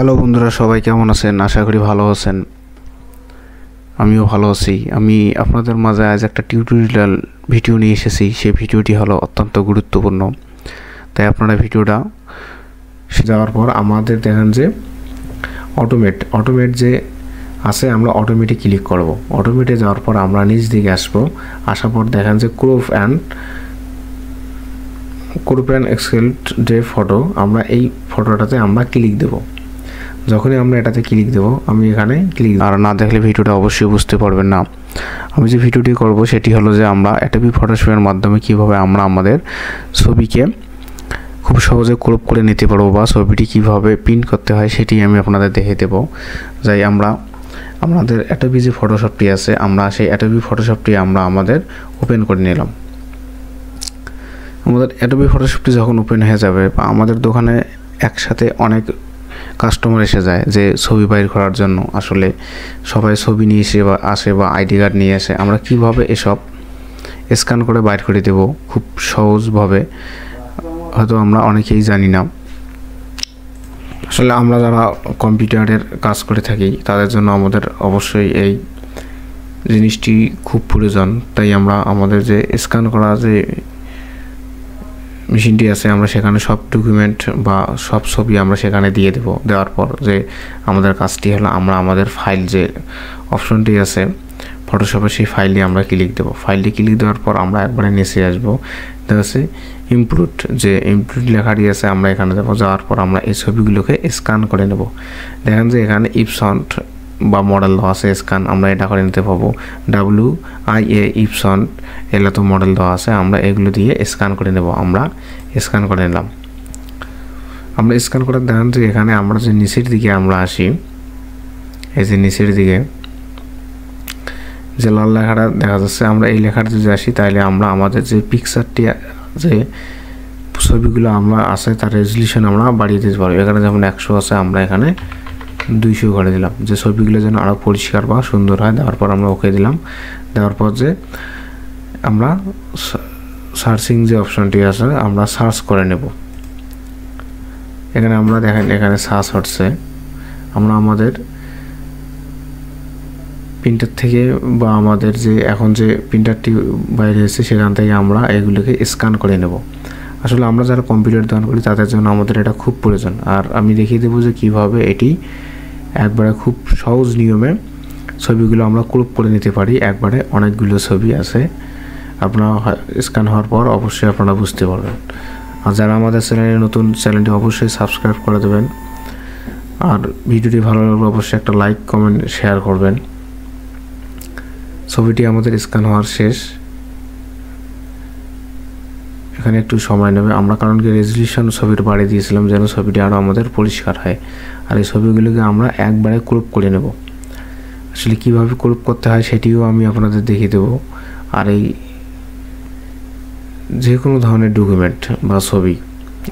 Hello বন্ধুরা, সবাই কেমন আছেন? আশা করি ভালো আছেন। আমিও ভালো আছি। আমি আপনাদের মাঝে আজ একটা টিউটোরিয়াল ভিডিও নিয়ে এসেছি। সেই ভিডিওটি হলো অত্যন্ত গুরুত্বপূর্ণ, তাই আপনারা ভিডিওটা যাওয়ার পর আমাদের দেখেন যে অটোমেট যে আছে, আমরা অটোমেটে ক্লিক করব। অটোমেটে যাওয়ার পর আমরা নিচ দিকে আসার পর দেখেন যে ক্রপ অ্যান্ড এক্সেল্ট যে ফটো, আমরা এই ফটোটাতে আমরা ক্লিক দেব। যখনই আমরা এটাতে ক্লিক দেব, আমি এখানে ক্লিক, আর না দেখলে ভিডিওটা অবশ্যই বুঝতে পারবেন না। আমি যে ভিডিওটি করব সেটি হলো যে আমরা অ্যাডোবি ফটোশপের মাধ্যমে কিভাবে আমরা আমাদের ছবিকে খুব সহজে ক্রপ করে নিতে পারবো, বা ছবিটি কিভাবে প্রিন্ট করতে হয় সেটি আমি আপনাদের দেখে দেব। যাই আমরা আমাদের অ্যাডোবি যে ফটোশপটি আছে, আমরা সেই অ্যাডোবি ফটোশপটি আমরা আমাদের ওপেন করে নিলাম। আমাদের অ্যাডোবি ফটোশপটি যখন ওপেন হয়ে যাবে, বা আমাদের দোকানে একসাথে অনেক কাস্টমার এসে যায় যে ছবি বাইর করার জন্য, আসলে সবাই ছবি নিয়ে আসে বা আইডি কার্ড নিয়ে আসে। আমরা কিভাবে এসব স্ক্যান করে বাইর করে দেব খুব সহজভাবে, হয়তো আমরা অনেকেই জানি না। আসলে আমরা যারা কম্পিউটারের কাজ করে থাকি তাদের জন্য আমাদের অবশ্যই এই জিনিসটি খুব প্রয়োজন। তাই আমরা আমাদের যে স্ক্যান করা যে মেশিনটি আছে, আমরা সেখানে সব ডকুমেন্ট বা সব ছবি আমরা সেখানে দিয়ে দেব। দেওয়ার পর যে আমাদের কাজটি হলো, আমরা আমাদের ফাইল যে অপশনটি আছে ফটোশপে, সেই ফাইলটি আমরা ক্লিক দেব। ফাইলটি ক্লিক দেওয়ার পর আমরা একবারে নিচে আসবো, দেখা যাচ্ছে ইমপ্রুভ যে ইমপ্রুভ লেখাটি আছে, আমরা এখানে দেবো। যাওয়ার পর আমরা এই ছবিগুলোকে স্ক্যান করে নেব। দেখেন যে এখানে ইপসন্ট বা মডেল দেওয়া আছে, স্ক্যান আমরা এটা করে নিতে পাবো। WIA ইপসন্ট এগুলো তো মডেল দেওয়া আছে, আমরা এগুলো দিয়ে স্ক্যান করে নেব। আমরা স্ক্যান করে নিলাম। আমরা স্ক্যান করে দেখেন যে এখানে আমরা যে নিচের দিকে আমরা আসি, এই যে নিচের দিকে যে লাল লেখাটা দেখা যাচ্ছে, আমরা এই লেখাটা যদি আসি তাহলে আমরা আমাদের যে পিকচারটি যে ছবিগুলো আমরা আছে তার রেজলিউশন আমরা বাড়িয়ে দিতে পারবো। এখানে যেমন 100 আছে, আমরা এখানে 200 করে দিলাম, যে ছবিগুলো যেন আরও পরিষ্কার বা সুন্দর হয়। দেওয়ার পর আমরা ওকে দিলাম। দেওয়ার পর যে আমরা সার্চিং যে অপশনটি আছে, আমরা সার্চ করে নেব। এখানে আমরা দেখেন এখানে সার্চ হচ্ছে, আমরা আমাদের প্রিন্টার থেকে বা আমাদের যে এখন যে প্রিন্টারটি বাইরে এসেছে সেখান থেকে আমরা এগুলোকে স্ক্যান করে নেব। আসলে আমরা যারা কম্পিউটার দোকান করি তাদের জন্য আমাদের এটা খুব প্রয়োজন। আর আমি দেখিয়ে দেবো যে কীভাবে এটি একবারে খুব সহজ নিয়মে ছবিগুলো আমরা ক্রপ করে নিতে পারি। একবারে অনেকগুলো ছবি আছে, আপনারা স্ক্যান হওয়ার পর অবশ্যই আপনারা বুঝতে পারবেন। আর যারা আমাদের চ্যানেলে নতুন, চ্যানেলটি অবশ্যই সাবস্ক্রাইব করে দেবেন। আর ভিডিওটি ভালো লাগলে অবশ্যই একটা লাইক, কমেন্ট, শেয়ার করবেন। ছবিটি আমাদের স্ক্যান হওয়ার শেষ। এখানে একটু সময় নেবে, আমরা কারণ কি রেজলিউশন ছবিটা বাড়িয়ে দিয়েছিলাম যেন ছবিটি আরও আমাদের পরিষ্কার হয়। আর এই ছবিগুলোকে আমরা একবারে ক্রপ করে নেব। আসলে কীভাবে ক্রপ করতে হয় সেটিও আমি আপনাদের দেখিয়ে দেব। আর এই যে কোনো ধরনের ডকুমেন্ট বা ছবি,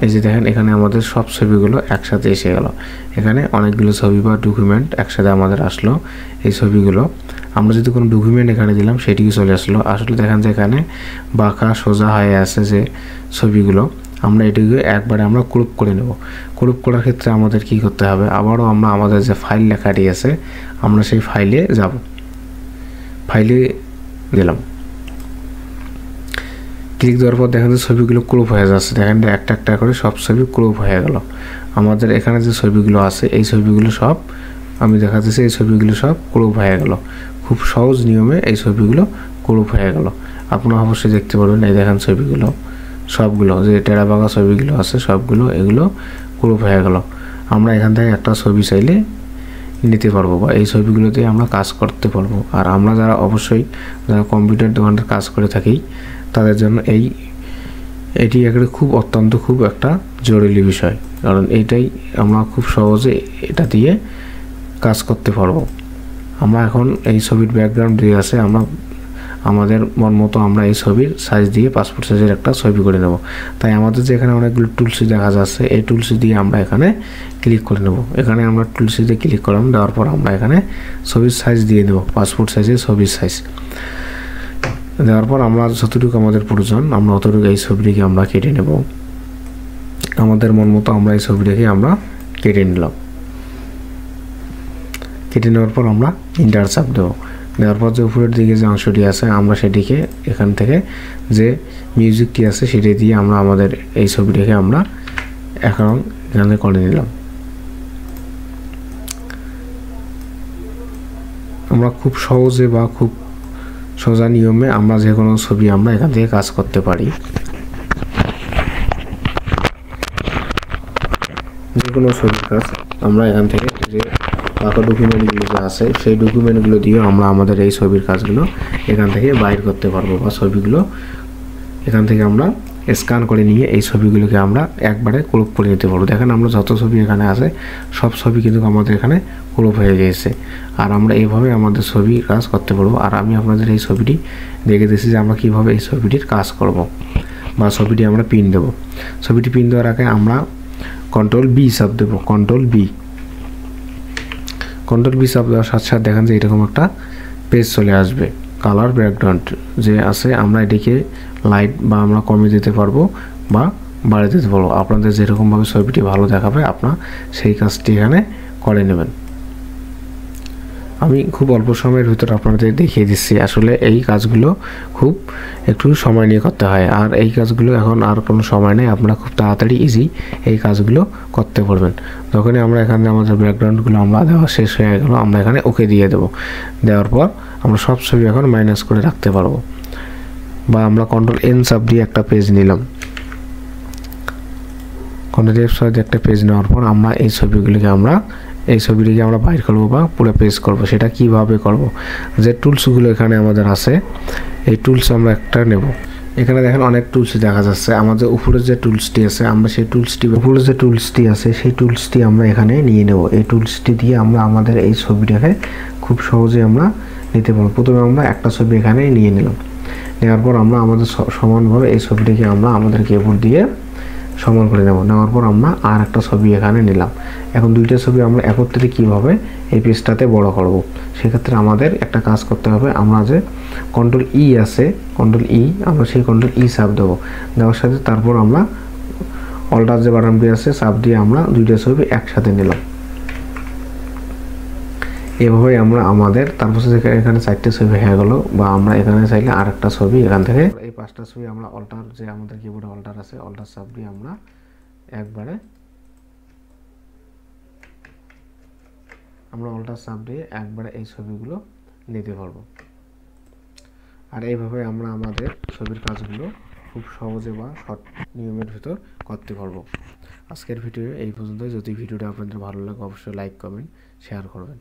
এই যে দেখেন এখানে আমাদের সব ছবিগুলো একসাথে এসে গেল। এখানে অনেকগুলো ছবি বা ডকুমেন্ট একসাথে আমাদের আসলো। এই ছবিগুলো আমরা যদি কোনো ডকুমেন্ট এখানে দিলাম সেটিও চলে আসলো। আসলে দেখেন যে এখানে বাঁকা সোজা হয়ে আছে যে ছবিগুলো, আমরা এটিকে একবারে আমরা ক্রপ করে নেব। ক্রপ করার ক্ষেত্রে আমাদের কি করতে হবে, আবারও আমরা আমাদের যে ফাইল লেখাটি আছে, আমরা সেই ফাইলে যাব। ফাইলে দিলাম, ক্লিক দেওয়ার পর দেখেন যে ছবিগুলো ক্রপ হয়ে যাচ্ছে। দেখেন একটা একটা করে সব ছবি ক্রপ হয়ে গেল। আমাদের এখানে যে ছবিগুলো আছে এই ছবিগুলো সব আমি দেখাতেছি, এই ছবিগুলো সব ক্রপ হয়ে গেল। খুব সহজ নিয়মে এই ছবিগুলো ক্রপ হয়ে গেল। আপনারা অবশ্যই দেখতে পারবেন। এই দেখেন ছবিগুলো সবগুলো যে টেরা বাঁকা ছবিগুলো আছে সবগুলো এগুলো ক্রপ হয়ে গেল। আমরা এখান থেকে একটা ছবি চাইলে নিতে পারবো বা এই ছবিগুলোতে আমরা কাজ করতে পারবো। আর আমরা যারা অবশ্যই যারা কম্পিউটার দোকানের কাজ করে থাকি তাদের জন্য এটি একটা অত্যন্ত খুব একটা জরুরি বিষয়, কারণ এইটাই আমরা খুব সহজে এটা দিয়ে কাজ করতে পারবো। আমরা এখন এই ছবির ব্যাকগ্রাউন্ড দিয়ে আছে, আমরা আমাদের মন মতো আমরা এই ছবির সাইজ দিয়ে পাসপোর্ট সাইজের একটা ছবি করে নেব। তাই আমাদের যে এখানে অনেকগুলো টুলসি দেখা যাচ্ছে, এই টুলসি দিয়ে আমরা এখানে ক্লিক করে নেব। এখানে আমরা টুলসিতে ক্লিক করলাম, দেওয়ার পর আমরা এখানে ছবির সাইজ দিয়ে দেবো, পাসপোর্ট সাইজের ছবির সাইজ দেওয়ার পর আমরা যতটুকু আমাদের প্রয়োজন আমরা অতটুকু এই ছবিটিকে আমরা কেটে নেব। আমাদের মন মতো আমরা এই ছবিটাকে আমরা কেটে নিলাম। কেটে নেওয়ার পর আমরা ইন্টার চাপ দেবো। দেওয়ার পর যে উপরের দিকে যে অংশটি আছে আমরা সেটিকে এখান থেকে যে মিউজিকটি আছে সেটি দিয়ে আমরা আমাদের এই ছবিটিকে আমরা এখানে করে নিলাম। আমরা খুব সহজে বা খুব সোজা নিয়মে আমরা যে কোনো ছবি আমরা এখান থেকে কাজ করতে পারি। যে কোনো ছবির কাজ আমরা এখান থেকে যে বাকি ডকুমেন্টগুলো যে আছে সেই ডকুমেন্টগুলো দিয়ে আমরা আমাদের এই ছবির কাজগুলো এখান থেকে বাইর করতে পারবো, বা ছবিগুলো এখান থেকে আমরা স্ক্যান করে নিয়ে এই ছবিগুলোকে আমরা একবারে ক্রপ করে নিতে পারবো। দেখেন আমরা যত ছবি এখানে আছে সব ছবি কিন্তু আমাদের এখানে ক্রপ হয়ে গিয়েছে। আর আমরা এইভাবে আমাদের ছবি কাজ করতে পারবো। আর আমি আপনাদের এই ছবিটি দেখে দিয়েছি যে আমরা কীভাবে এই ছবিটির কাজ করব, বা ছবিটি আমরা পিন দেব। ছবিটি পিন দেওয়ার আগে আমরা কন্ট্রোল বি চাপ দেবো। কন্ট্রোল বি চাপ দেওয়ার সাথে সাথে দেখেন যে এরকম একটা পেজ চলে আসবে। কালার ব্যাকগ্রাউন্ড যে আছে আমরা এটিকে লাইট বা আমরা কমিয়ে দিতে পারবো বা বাড়িয়ে দিতে পারবো। আপনাদের যেরকমভাবে ছবিটি ভালো দেখাবে আপনার সেই কাজটি এখানে করে নেবেন। আমি খুব অল্প সময়ের ভিতরে আপনাদের দেখিয়ে দিচ্ছি। আসলে এই কাজগুলো খুব একটু সময় নিয়ে করতে হয়, আর এই কাজগুলো এখন আর কোনো সময় নেই, আপনারা খুব তাড়াতাড়ি ইজি এই কাজগুলো করতে পারবেন। যখনই আমরা এখানে আমাদের ব্যাকগ্রাউন্ডগুলো আমরা দেওয়া শেষ হয়ে গেল আমরা এখানে ওকে দিয়ে দেবো। দেওয়ার পর আমরা সব ছবি এখন মাইনাস করে রাখতে পারবো, বা আমরা কন্ট্রোল এন চাপ দিয়ে একটা পেজ নিলাম। কন্ট্রোল এফ চাপ দিয়ে একটা পেজ নেওয়ার পর আমরা এই ছবিটিকে আমরা বাইর করবো বা পুরো পেজ করব। সেটা কিভাবে করব, যে টুলসগুলো এখানে আমাদের আছে এই টুলস আমরা একটা নেব। এখানে দেখেন অনেক টুলস দেখা যাচ্ছে। আমাদের উপরে যে টুলসটি আছে আমরা সেই টুলসটি আমরা এখানে নিয়ে নেব। এই টুলসটি দিয়ে আমরা আমাদের এই ছবিটাকে খুব সহজে আমরা নিতে পারবো। প্রথমে আমরা একটা ছবি এখানে নিয়ে নিলাম। নেওয়ার পর আমরা আমাদের সমানভাবে এই ছবিটিকে আমরা আমাদের কিবোর্ড দিয়ে সমান করে নেব। নেওয়ার পর আমরা আর একটা ছবি এখানে নিলাম। এখন দুইটা ছবি আমরা একত্রে কীভাবে এই পেজটাতে বড় করব, সেক্ষেত্রে আমাদের একটা কাজ করতে হবে। আমরা যে কন্ট্রোল ই আছে, কন্ট্রোল ই আমরা সেই কন্ট্রোল ই চাপ দেবো। দেওয়ার সাথে তারপর আমরা অল্টার যে বাটনটি আছে চাপ দিয়ে আমরা দুইটা ছবি একসাথে নিলাম। এভাবে আমরা আমাদের তারপর এখানে 4টে ছবি হয়ে গেল, বা আমরা এখানে চাইলে আর একটা ছবি এখান থেকে এই 5টা ছবি আমরা অল্টার যে আমাদের কিবোর্ডে অল্টার আছে অল্টার চাপ দিয়ে আমরা একবারে এই ছবিগুলো নিতে পারবো। আর এইভাবে আমরা আমাদের ছবির কাজগুলো খুব সহজে বা শর্ট নিয়মের ভিতর করতে পারবো। আজকের ভিডিও এই পর্যন্ত। যদি ভিডিওটা আপনাদের ভালো লাগে অবশ্যই লাইক কমেন্ট শেয়ার করবেন।